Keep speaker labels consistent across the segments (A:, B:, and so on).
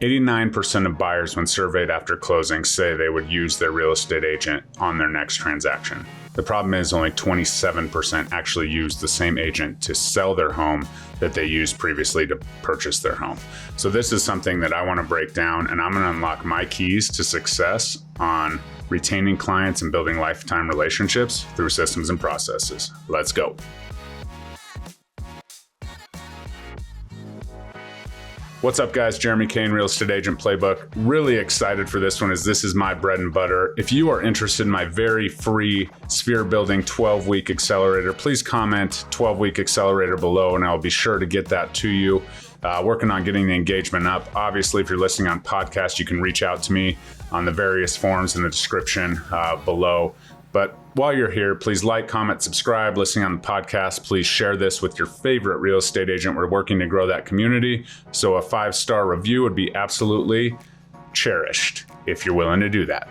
A: 89% of buyers, when surveyed after closing, say they would use their real estate agent on their next transaction. The problem is only 27% actually use the same agent to sell their home that they used previously to purchase their home. So this is something that I want to break down, and I'm going to unlock my keys to success on retaining clients and building lifetime relationships through systems and processes. Let's go. What's up, guys? Jeremy Kane, Real Estate Agent Playbook. Really excited for this one, as this is my bread and butter. If you are interested in my very free Sphere Building 12-week accelerator, please comment 12-week accelerator below, and I'll be sure to get that to you. Working on getting the engagement up. Obviously, if you're listening on podcast, you can reach out to me on the various forms in the description below. But while you're here, please like, comment, subscribe. Listening on the podcast, please share this with your favorite real estate agent. We're working to grow that community. So a 5-star review would be absolutely cherished if you're willing to do that.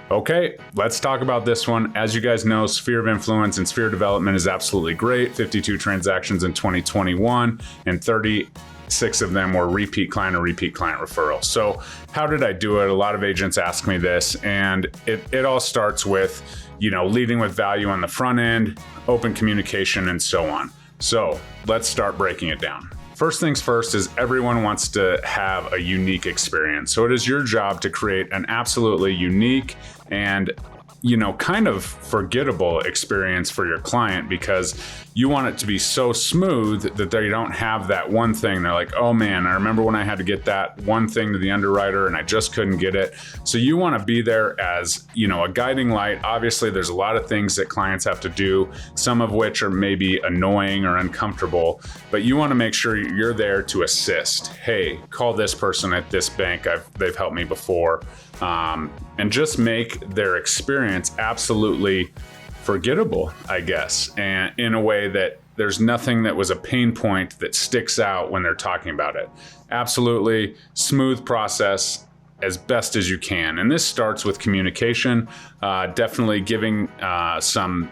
A: Okay, let's talk about this one. As you guys know, Sphere of Influence and Sphere Development is absolutely great. 52 transactions in 2021 and 36 of them were repeat client or repeat client referrals. So how did I do it? A lot of agents ask me this, and it all starts with, leading with value on the front end, open communication, and so on. So let's start breaking it down. First things first is everyone wants to have a unique experience. So it is your job to create an absolutely unique and kind of forgettable experience for your client, because you want it to be so smooth that they don't have that one thing. They're like, oh man, I remember when I had to get that one thing to the underwriter and I just couldn't get it. So you want to be there as, a guiding light. Obviously, there's a lot of things that clients have to do, some of which are maybe annoying or uncomfortable, but you want to make sure you're there to assist. Hey, call this person at this bank. They've helped me before. And just make their experience absolutely forgettable, I guess, and in a way that there's nothing that was a pain point that sticks out when they're talking about it. Absolutely smooth process as best as you can. And this starts with communication, definitely giving some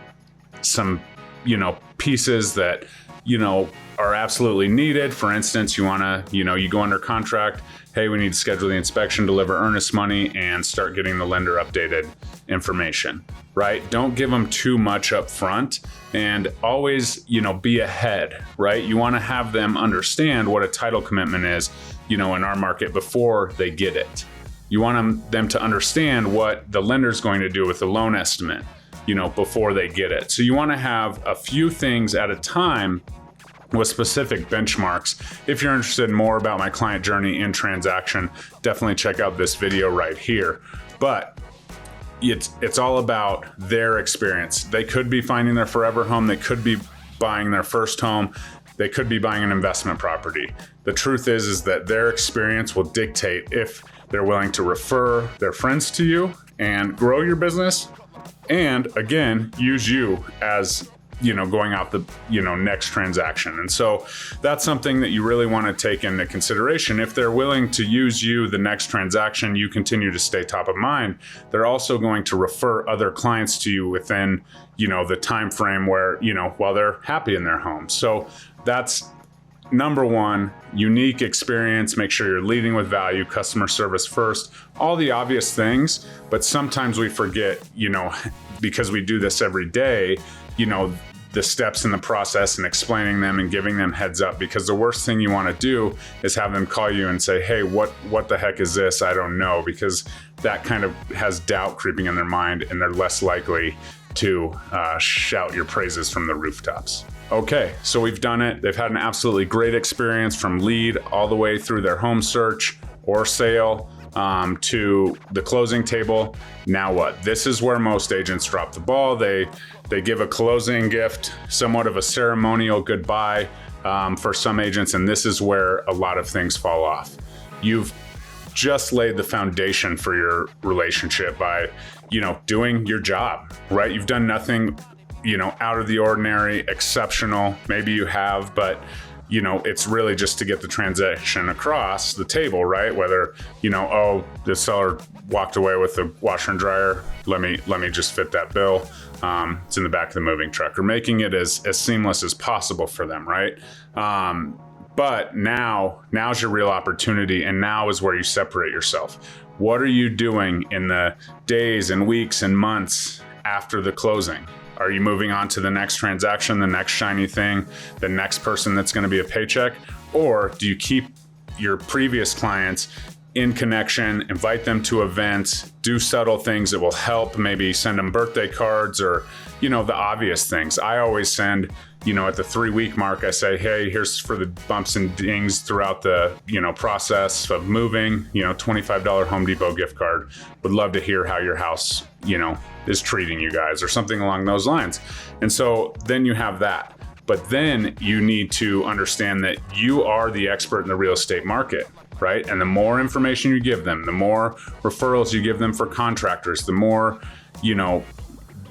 A: pieces that, are absolutely needed. For instance, you want to, you go under contract. Hey, we need to schedule the inspection, deliver earnest money, and start getting the lender updated information, right? Don't give them too much up front, and always, be ahead, right? You want to have them understand what a title commitment is, in our market before they get it. You want them to understand what the lender's going to do with the loan estimate, before they get it. So you want to have a few things at a time with specific benchmarks. If you're interested in more about my client journey and transaction, definitely check out this video right here. But it's all about their experience. They could be finding their forever home. They could be buying their first home. They could be buying an investment property. The truth is that their experience will dictate if they're willing to refer their friends to you and grow your business. And again, use you as going out the, next transaction. And so that's something that you really want to take into consideration. If they're willing to use you the next transaction, you continue to stay top of mind. They're also going to refer other clients to you within, the time frame where, while they're happy in their home. So that's number one, unique experience. Make sure you're leading with value, customer service first, all the obvious things. But sometimes we forget, because we do this every day, the steps in the process and explaining them and giving them heads up, because the worst thing you want to do is have them call you and say, hey, what the heck is this? I don't know, because that kind of has doubt creeping in their mind, and they're less likely to shout your praises from the rooftops. Okay, so we've done it. They've had an absolutely great experience from lead all the way through their home search or sale to the closing table. Now what? This is where most agents drop the ball. They give a closing gift, somewhat of a ceremonial goodbye for some agents, and this is where a lot of things fall off. You've just laid the foundation for your relationship by, doing your job, right? You've done nothing, out of the ordinary, exceptional. Maybe you have, but it's really just to get the transaction across the table, right? Whether, the seller walked away with the washer and dryer, let me just fit that bill. It's in the back of the moving truck, or making it as seamless as possible for them, right? But now's your real opportunity, and now is where you separate yourself. What are you doing in the days and weeks and months after the closing? Are you moving on to the next transaction, the next shiny thing, the next person that's going to be a paycheck? Or do you keep your previous clients in connection, invite them to events, do subtle things that will help, maybe send them birthday cards or, the obvious things. I always send, at the 3-week mark, I say, hey, here's for the bumps and dings throughout the, process of moving, $25 Home Depot gift card. Would love to hear how your house, is treating you guys or something along those lines. And so then you have that. But then you need to understand that you are the expert in the real estate market, right? And the more information you give them, the more referrals you give them for contractors, the more,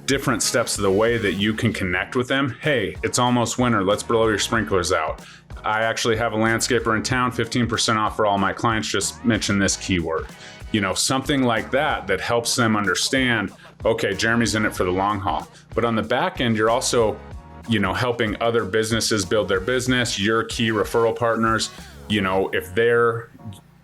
A: different steps of the way that you can connect with them. Hey, it's almost winter. Let's blow your sprinklers out. I actually have a landscaper in town, 15% off for all my clients. Just mention this keyword. Something like that helps them understand, okay, Jeremy's in it for the long haul. But on the back end, you're also, helping other businesses build their business, your key referral partners, if they're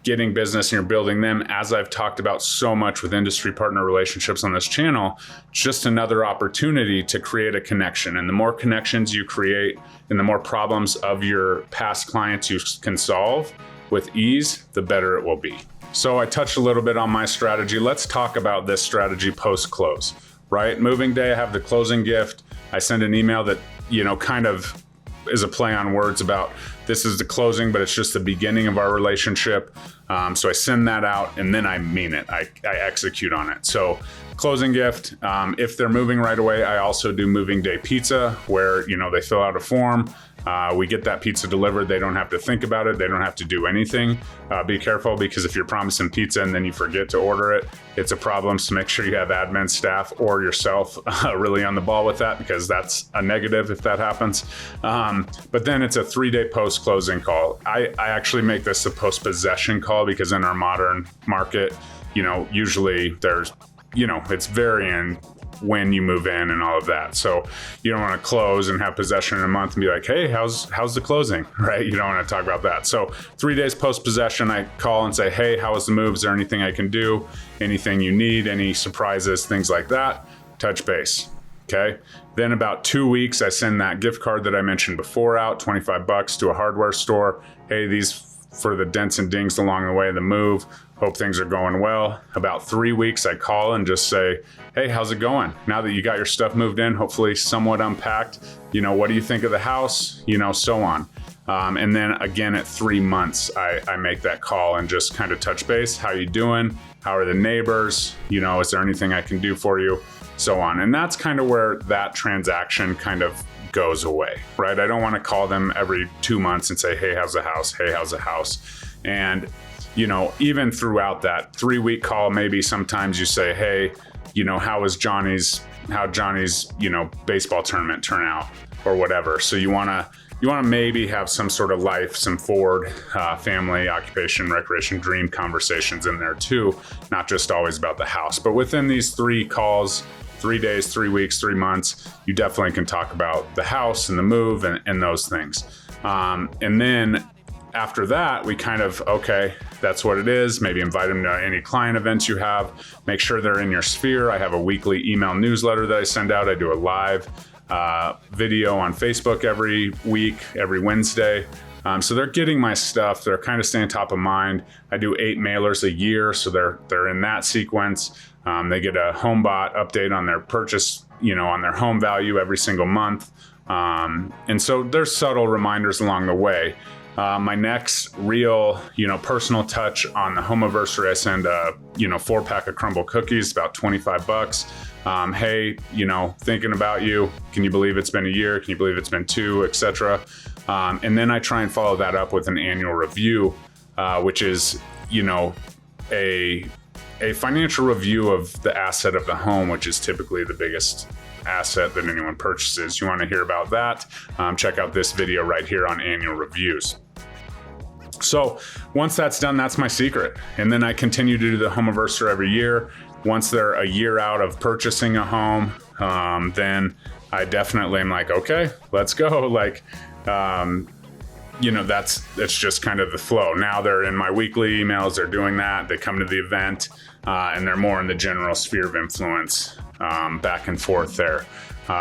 A: getting business and you're building them, as I've talked about so much with industry partner relationships on this channel, just another opportunity to create a connection. And the more connections you create and the more problems of your past clients you can solve with ease, the better it will be. So I touched a little bit on my strategy. Let's talk about this strategy post-close, right? Moving day, I have the closing gift. I send an email that, kind of is a play on words about this is the closing, but it's just the beginning of our relationship. So I send that out and then I mean it. I execute on it. So closing gift, if they're moving right away, I also do moving day pizza where, they fill out a form. We get that pizza delivered. They don't have to think about it. They don't have to do anything. Be careful because if you're promising pizza and then you forget to order it, it's a problem. So make sure you have admin staff or yourself really on the ball with that because that's a negative if that happens. But then it's a 3-day post-closing call. I actually make this a post-possession call because in our modern market, usually there's, it's varying when you move in and all of that. So you don't want to close and have possession in a month and be like, hey, how's the closing, right? You don't want to talk about that. So 3 days post-possession, I call and say, hey, how was the move? Is there anything I can do? Anything you need? Any surprises? Things like that. Touch base. Okay. Then about 2 weeks, I send that gift card that I mentioned before out, $25 to a hardware store. Hey, these for the dents and dings along the way of the move. Hope things are going well. About 3 weeks, I call and just say, hey, how's it going? Now that you got your stuff moved in, hopefully somewhat unpacked, what do you think of the house? So on. And then again, at 3 months, I make that call and just kind of touch base. How you doing? How are the neighbors? Is there anything I can do for you? So on. And that's kind of where that transaction kind of goes away, right? I don't want to call them every 2 months and say, hey, how's the house? Hey, how's the house? And, even throughout that 3-week call, maybe sometimes you say, hey, how Johnny's, baseball tournament turn out or whatever. So you want to maybe have some sort of life, some forward family, occupation, recreation, dream conversations in there too, not just always about the house. But within these 3 calls, 3 days, 3 weeks, 3 months, you definitely can talk about the house and the move and those things. And then after that, we kind of, okay, that's what it is. Maybe invite them to any client events you have. Make sure they're in your sphere. I have a weekly email newsletter that I send out. I do a live video on Facebook every week, every Wednesday. So they're getting my stuff. They're kind of staying top of mind. I do 8 mailers a year, so they're in that sequence. They get a HomeBot update on their purchase, on their home value every single month. And so there's subtle reminders along the way. My next real, personal touch on the Homeversary, I send a, 4-pack of crumble cookies, about $25. Hey, thinking about you. Can you believe it's been a year? Can you believe it's been 2, etc. And then I try and follow that up with an annual review, which is, a financial review of the asset of the home, which is typically the biggest asset that anyone purchases. You want to hear about that? Check out this video right here on annual reviews. So once that's done, that's my secret. And then I continue to do the Homeversary every year. Once they're a year out of purchasing a home, then I definitely am like, okay, let's go. that's just kind of the flow. Now they're in my weekly emails, they're doing that, they come to the event, and they're more in the general sphere of influence, back and forth there.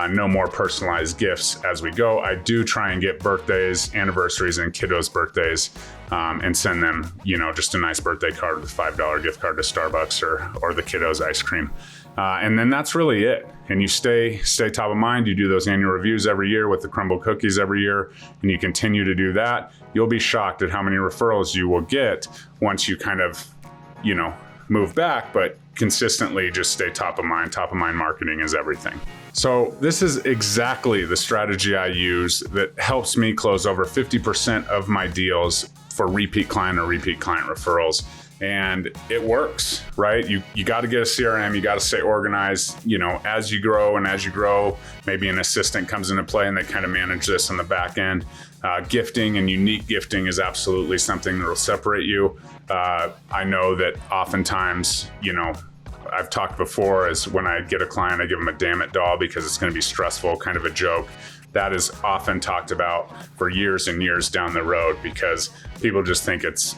A: No more personalized gifts as we go. I do try and get birthdays, anniversaries, and kiddos' birthdays, and send them, just a nice birthday card with $5 gift card to Starbucks or the kiddos' ice cream. And then that's really it. And you stay top of mind. You do those annual reviews every year with the crumble cookies every year, and you continue to do that. You'll be shocked at how many referrals you will get once you kind of, move back, but consistently just stay top of mind. Top of mind marketing is everything. So this is exactly the strategy I use that helps me close over 50% of my deals for repeat client or repeat client referrals. And it works, right? You got to get a CRM, you got to stay organized, as you grow, maybe an assistant comes into play and they kind of manage this on the back end. Gifting and unique gifting is absolutely something that will separate you. I know that oftentimes, I've talked before is when I get a client, I give them a damn it doll because it's going to be stressful, kind of a joke. That is often talked about for years and years down the road because people just think it's,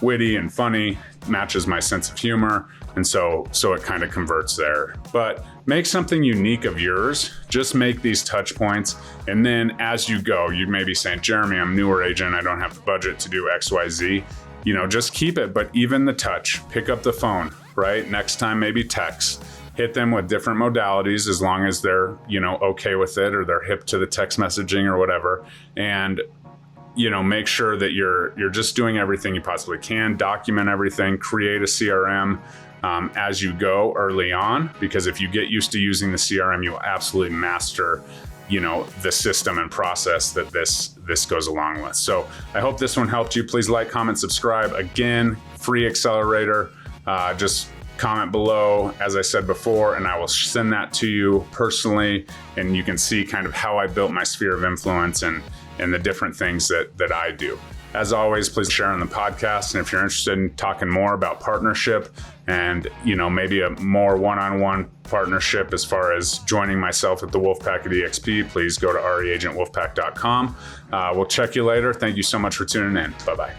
A: witty and funny, matches my sense of humor. And so it kind of converts there. But make something unique of yours. Just make these touch points. And then as you go, you may be saying, Jeremy, I'm a newer agent. I don't have the budget to do X, Y, Z. Just keep it. But even the touch, pick up the phone, right? Next time, maybe text. Hit them with different modalities as long as they're, okay with it or they're hip to the text messaging or whatever. And, make sure that you're just doing everything you possibly can, document everything, create a CRM as you go early on, because if you get used to using the CRM, you'll absolutely master, the system and process that this goes along with. So I hope this one helped you. Please like, comment, subscribe. Again, free accelerator. Just comment below, as I said before, and I will send that to you personally, and you can see kind of how I built my sphere of influence and the different things that I do. As always, please share on the podcast, and if you're interested in talking more about partnership and maybe a more one-on-one partnership as far as joining myself at the Wolfpack at EXP, please go to reagentwolfpack.com. We'll check you later. Thank you so much for tuning in. Bye-bye.